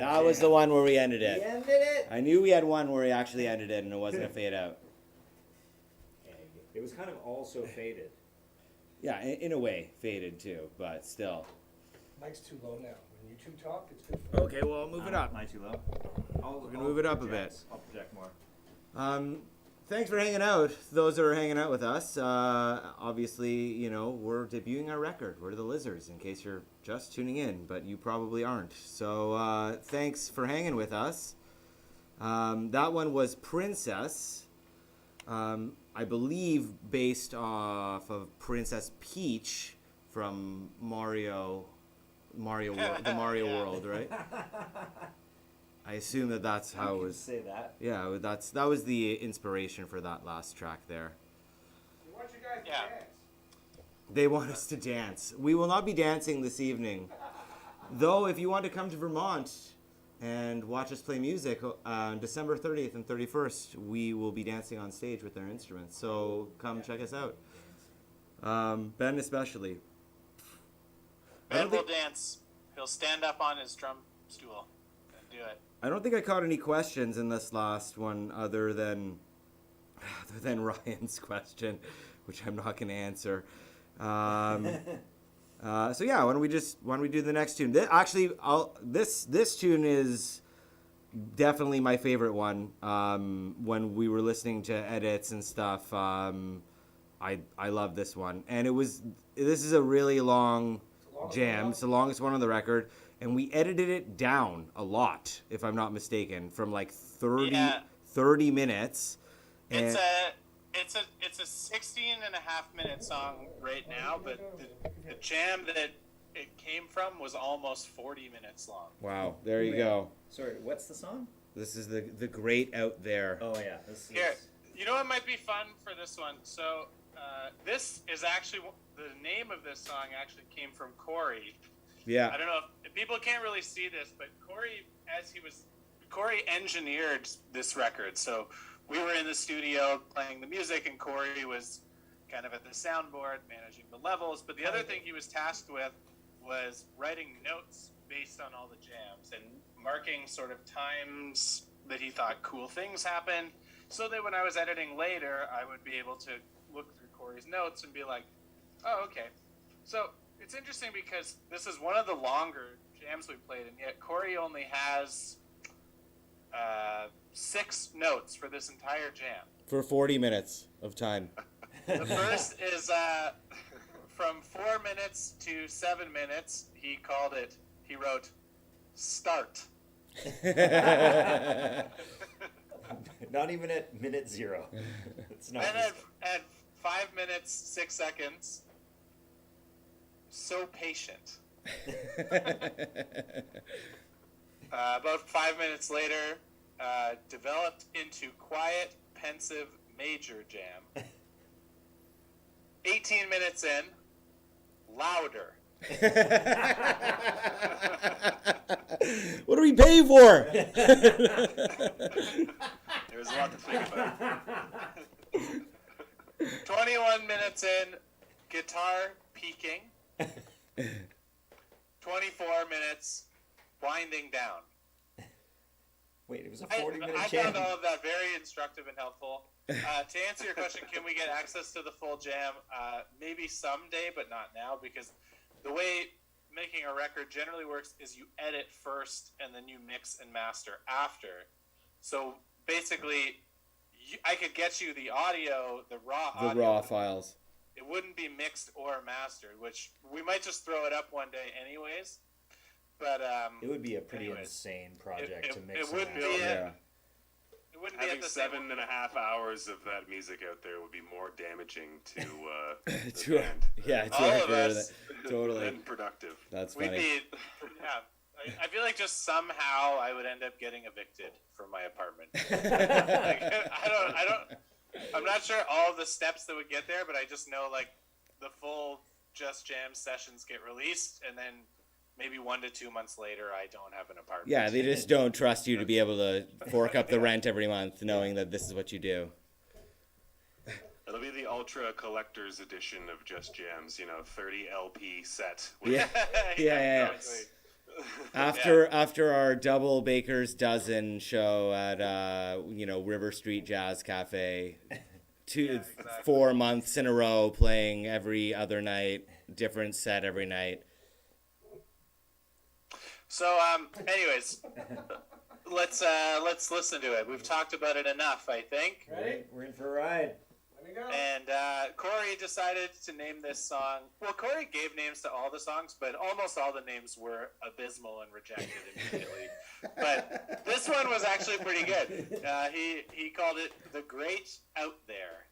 That was the one where we ended We it. ended it. I knew we had one where we actually ended it and it wasn't a fade out. It was kind of also faded. Yeah, in a way, faded too, but still. Mike's too low now. When you two talk, it's good for Okay, well, move it up. Am I too low? We're gonna move it up a bit. I'll project more. Thanks for hanging out. Those that are hanging out with us. Obviously, you know, we're debuting our record. We're the Lizards, in case you're just tuning in, but you probably aren't. So thanks for hanging with us. That one was Princess. I believe based off of Princess Peach from Mario the Mario Yeah. World, right? I assume that's how it was. Say that. Yeah, that was the inspiration for that last track there. We want you guys to Yeah. dance. They want us to dance. We will not be dancing this evening. Though, if you want to come to Vermont and watch us play music on December 30th and 31st, we will be dancing on stage with our instruments. So come check us out. Ben especially. Ben will dance. He'll stand up on his drum stool and do it. I don't think I caught any questions in this last one other than Ryan's question, which I'm not going to answer. So yeah, why don't we do the next tune? This tune is definitely my favorite one. When we were listening to edits and stuff, I love this one, and this is a really long jam. It's the longest one on the record, and we edited it down a lot, if I'm not mistaken, from like 30 minutes. It's a 16 and a half minute song right now, but the jam that it came from was almost 40 minutes long. Wow, there you go. Sorry, what's the song? This is the great out there. Oh yeah, this Here, is. you know what might be fun for this one? So this is actually, the name of this song actually came from Corey. Yeah. I don't know if people can't really see this, but Corey engineered this record. So we were in the studio playing the music, and Corey was kind of at the soundboard managing the levels. But the other thing he was tasked with was writing notes based on all the jams and marking sort of times that he thought cool things happened, so that when I was editing later, I would be able to look through Corey's notes and be like, oh, okay. So it's interesting because this is one of the longer jams we played, and yet Corey only has 6 notes for this entire jam. For 40 minutes of time. The first is from 4 minutes to 7 minutes. He wrote start. Not even at minute 0. It's not. And at 5 minutes 6 seconds, so patient. About 5 minutes later, developed into quiet, pensive major jam. 18 minutes in, louder. What do we pay for? There's a lot to think about. 21 minutes in, guitar peaking. 24 minutes, winding down. Wait, it was a I 40-minute found jam. all of that very instructive and helpful. To answer your question, can we get access to the full jam? Maybe someday, but not now, because the way making a record generally works is you edit first and then you mix and master after. So basically, I could get you the audio, the raw audio. The raw files. It wouldn't be mixed or mastered, which we might just throw it up one day anyways. But It would be a pretty anyways, insane project to mix. it would and be. master. Yeah. It wouldn't be Having at the same. 7.5 hours of that music out there would be more damaging to the To- band yeah, to All our of career us. totally. than productive. That's We'd funny. be, yeah. I feel like just somehow I would end up getting evicted from my apartment. Like, I'm not sure all of the steps that would get there, but I just know like the full Just Jam sessions get released, and then maybe 1 to 2 months later, I don't have an apartment. Yeah, they just don't trust you to be able to fork up the rent every month, knowing that this is what you do. It'll be the ultra collector's edition of Just Jams, 30 LP set. Yeah, yeah, yeah. Exactly. After our double Baker's Dozen show at River Street Jazz Cafe, 4 months in a row, playing every other night, different set every night. So, anyways, let's listen to it. We've talked about it enough, I think. Ready? We're in for a ride. Let me go. And Corey decided to name this song. Well, Corey gave names to all the songs, but almost all the names were abysmal and rejected immediately. But this one was actually pretty good. He called it "The Great Out There."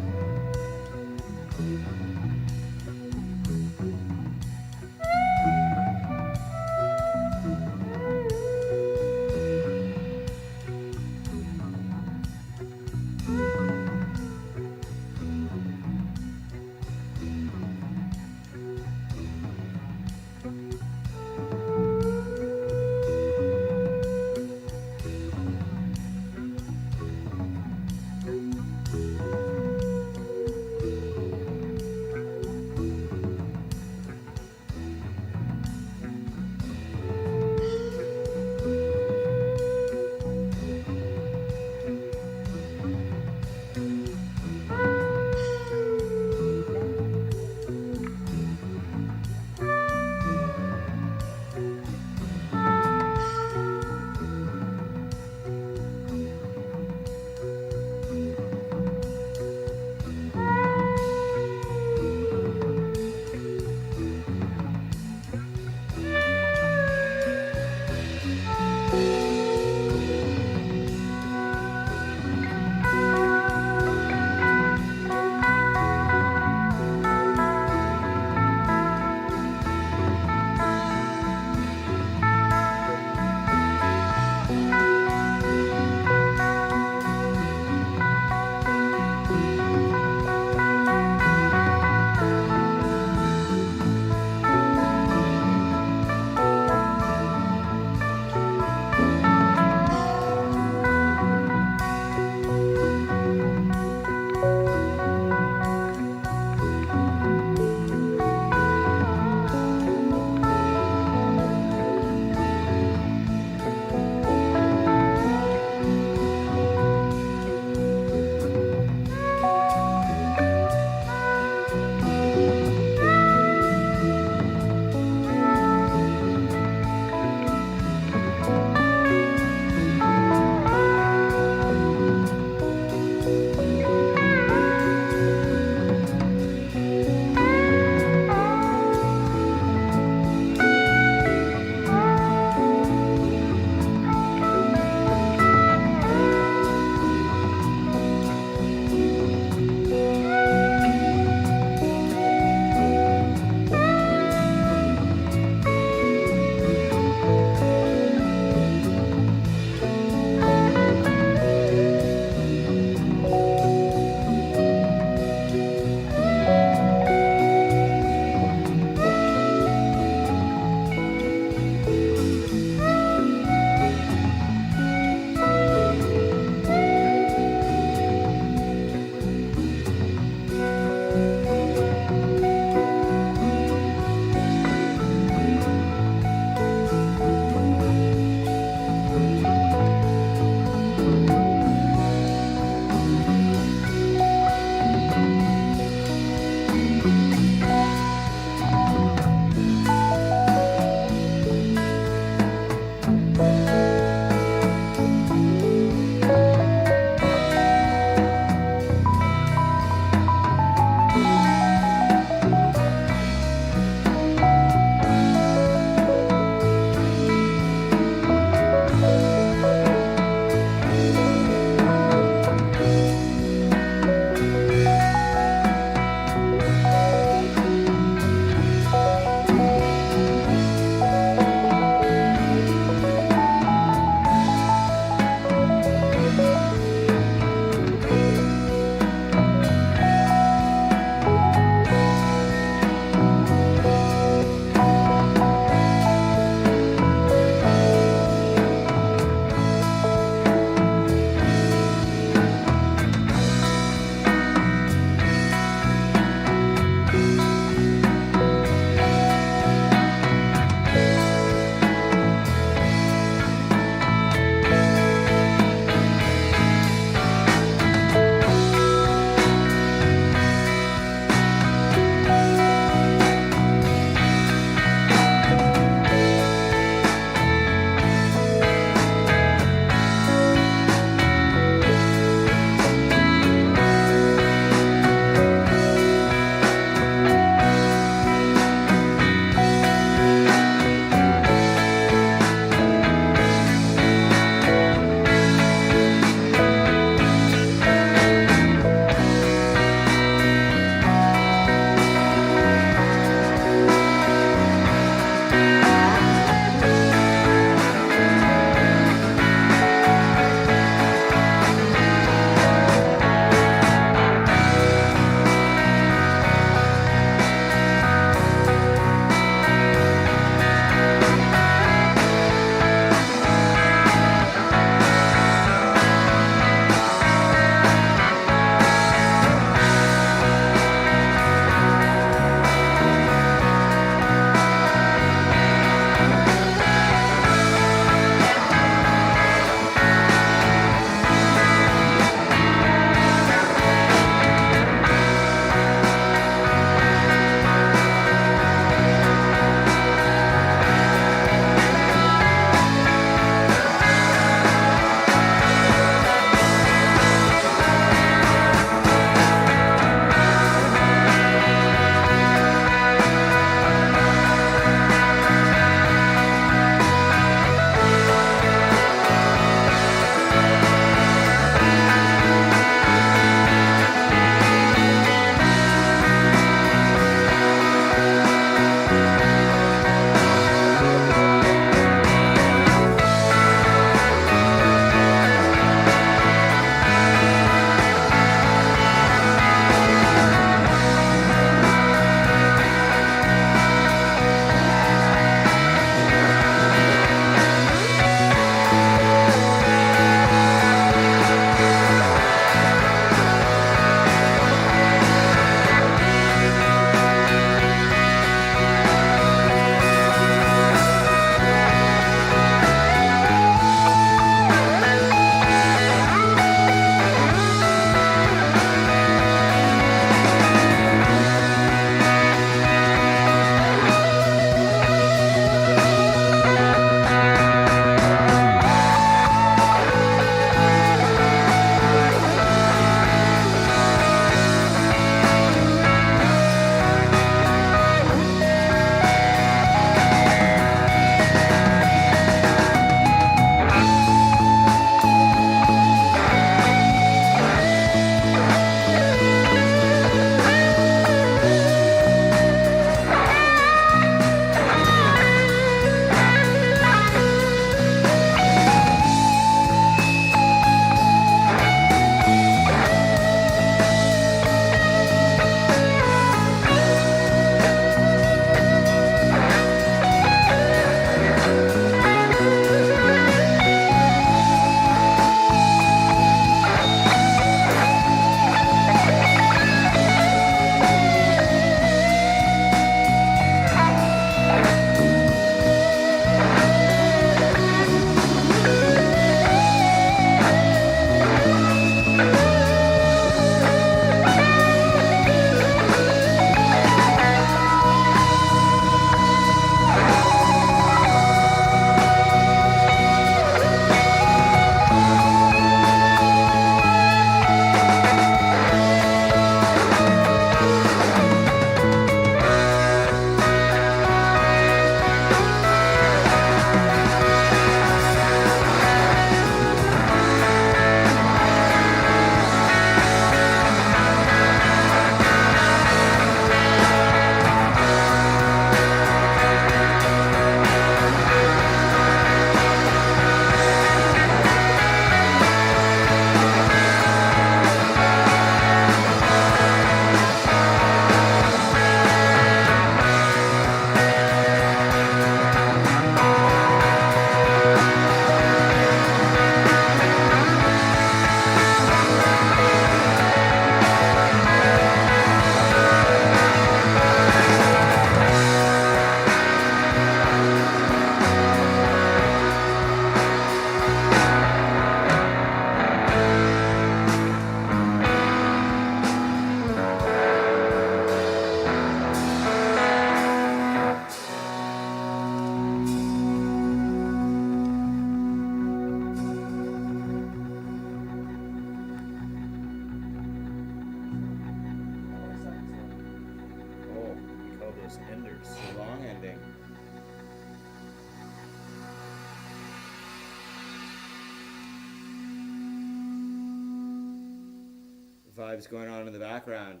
vibes going on in the background.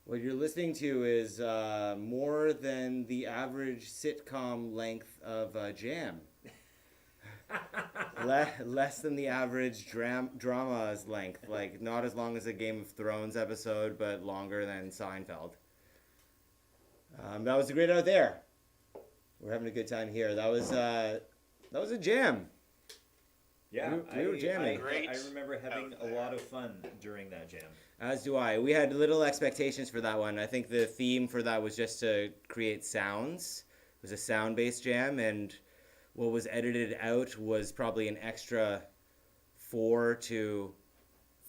What you're listening to is more than the average sitcom length of Jam. Less than the average drama's length. Like, not as long as a Game of Thrones episode, but longer than Seinfeld. That was a great out there. We're having a good time here. That was a jam. Yeah, we were jamming. I remember having a lot of fun during that jam. As do I. We had little expectations for that one. I think the theme for that was just to create sounds. It was a sound-based jam, and what was edited out was probably an extra 4 to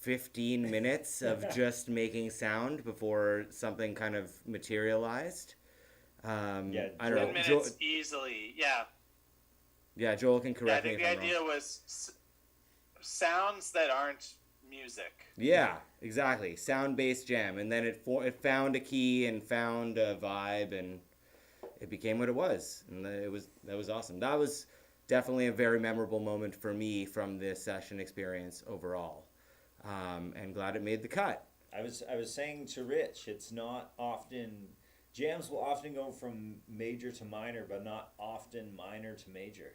15 minutes of just making sound before something kind of materialized. I don't know. 10 minutes easily, yeah. Yeah, Joel can correct me if I I'm think the idea was sounds that aren't music. Yeah, exactly. Sound-based jam, and then it found a key and found a vibe, and it became what it was, and that was awesome. That was definitely a very memorable moment for me from this session experience overall, and glad it made the cut. I was saying to Rich, it's not often jams will often go from major to minor, but not often minor to major.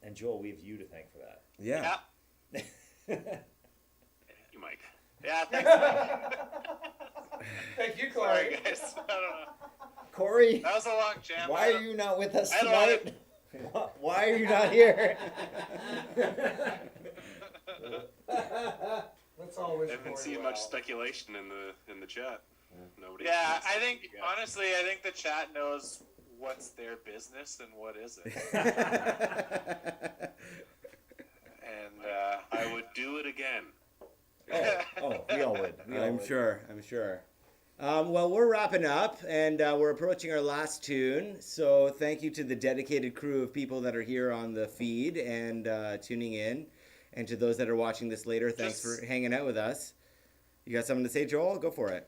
And Joel, we have you to thank for that. Yeah. You, Mike. Yeah, thanks, Mike. Thank you, Sorry, Corey. guys. I don't know. Corey, That was a long jam. why are you not with us I don't tonight? Why are you not here? Let's all wish I haven't Corey seen well. much speculation in the chat. Nobody. Yeah, I think honestly, I think the chat knows what's their business and what isn't. And I would do it again. Oh, we all would. I'm sure. Well, we're wrapping up, and we're approaching our last tune. So thank you to the dedicated crew of people that are here on the feed and tuning in. And to those that are watching this later, thanks for hanging out with us. You got something to say, Joel? Go for it.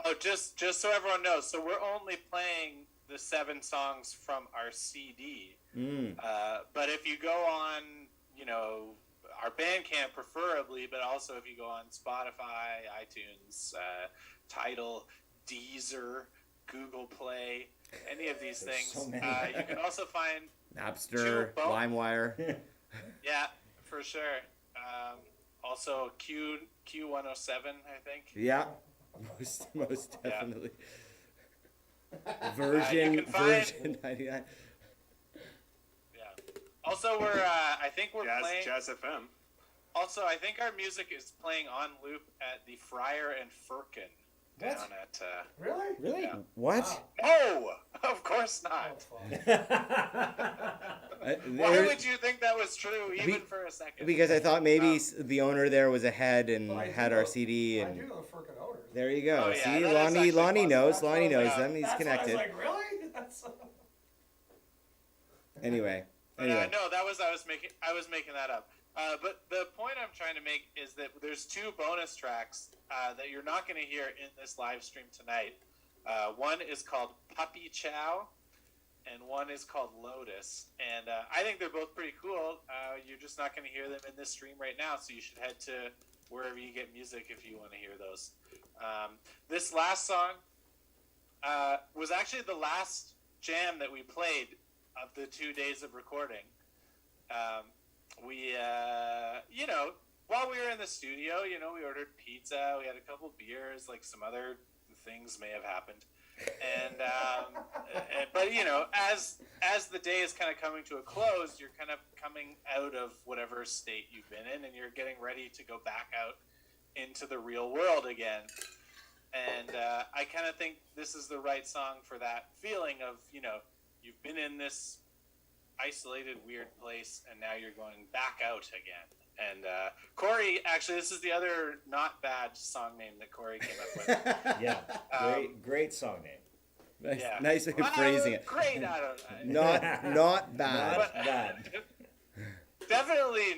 Oh, just so everyone knows, so we're only playing the 7 songs from our CD. But if you go on, our Bandcamp preferably, but also if you go on Spotify, iTunes, Tidal, Deezer, Google Play, any of these There's things, so many. you can also find Napster, LimeWire. Yeah, for sure. Also Q107, I think. Yeah, most definitely. You Version can find- 99. Yeah. Also, I think we're playing. Jazz FM. Also, I think our music is playing on loop at the Friar and Firkin What? down at. Really? Really? Yeah. What? No, of course Oh, not. fuck. Why would you think that was true, even for a second? Because I thought maybe the owner there was ahead and Well, I had do our know- CD, I and do know the freaking owners. there you go. Oh, yeah, See, that is actually Lonnie knows. possible. Lonnie knows Yeah. them. He's That's connected. Why I was like, really? That's Anyway. But, no, I was making that up. But the point I'm trying to make is that there's 2 bonus tracks that you're not going to hear in this live stream tonight. One is called Puppy Chow, and one is called Lotus. And I think they're both pretty cool. You're just not going to hear them in this stream right now, so you should head to wherever you get music if you want to hear those. This last song was actually the last jam that we played of the 2 days of recording. While we were in the studio, we ordered pizza, we had a couple beers, like some other things may have happened. And, but as the day is kind of coming to a close, you're kind of coming out of whatever state you've been in, and you're getting ready to go back out into the real world again. And I kind of think this is the right song for that feeling of, you've been in this isolated, weird place, and now you're going back out again. And Corey, actually, this is the other not bad song name that Corey came up with. Yeah, great song name. Nice way of phrasing it. Great, I don't know. Not bad. Not bad. Definitely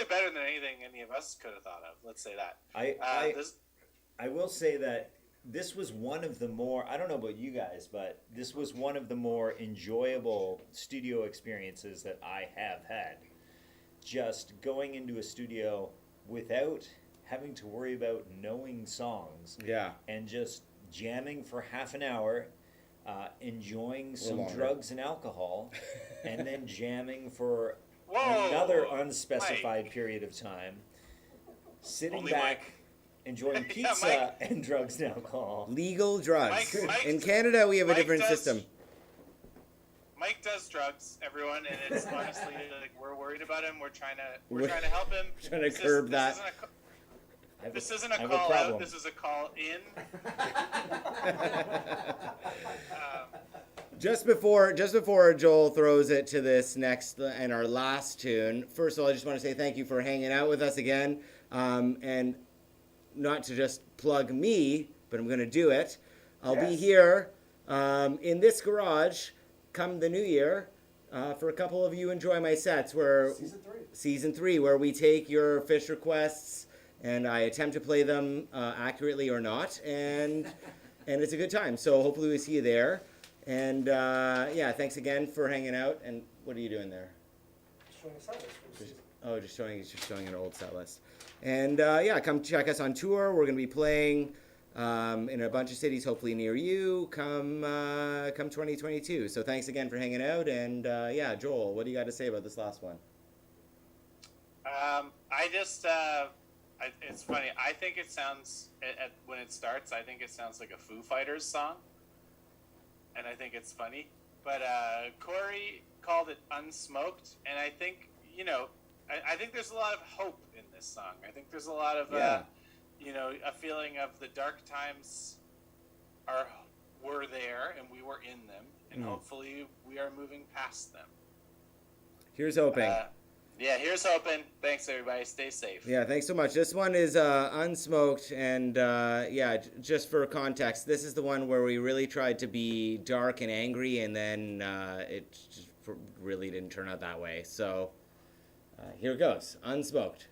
better than anything any of us could have thought of. Let's say that. I will say that this was one of the more, I don't know about you guys, but this was one of the more enjoyable studio experiences that I have had. just going into a studio without having to worry about knowing songs Yeah. and just jamming for half an hour, enjoying some longer. drugs and alcohol, and then jamming for Whoa, another unspecified Mike. period of time, sitting Only back, Mike. enjoying Yeah, pizza Mike. and drugs and alcohol. Legal drugs. Mike- In Canada, we have a Mike different does- system. Mike does drugs, everyone, and it's honestly like we're worried about him. We're trying to We're trying to help him. trying to curb that. This isn't a I have call problem. out. This is a call in. Just before Joel throws it to this next and our last tune, first of all, I just want to say thank you for hanging out with us again, and not to just plug me, but I'm going to do it. I'll be Yes. here in this garage come the new year for a couple of you enjoy my sets where Season 3 3. where we take your fish requests and I attempt to play them accurately or not, and it's a good time. So hopefully we see you there. And yeah, thanks again for hanging out. And what are you doing there? Showing us out for the season. Oh, just showing an old set list. And yeah, come check us on tour. We're gonna be playing in a bunch of cities, hopefully near you. Come 2022. So thanks again for hanging out. And yeah, Joel, what do you got to say about this last one? I just, it's funny. I think it sounds when it starts. I think it sounds like a Foo Fighters song, and I think it's funny. But Corey called it unsmoked, and I think I think there's a lot of hope in this song. I think there's a lot of Yeah. a feeling of the dark times were there, and we were in them, and hopefully we are moving past them. Here's hoping. Yeah, here's hoping. Thanks, everybody. Stay safe. Yeah, thanks so much. This one is unsmoked, and yeah, just for context, this is the one where we really tried to be dark and angry, and then it just really didn't turn out that way. So here it goes, unsmoked.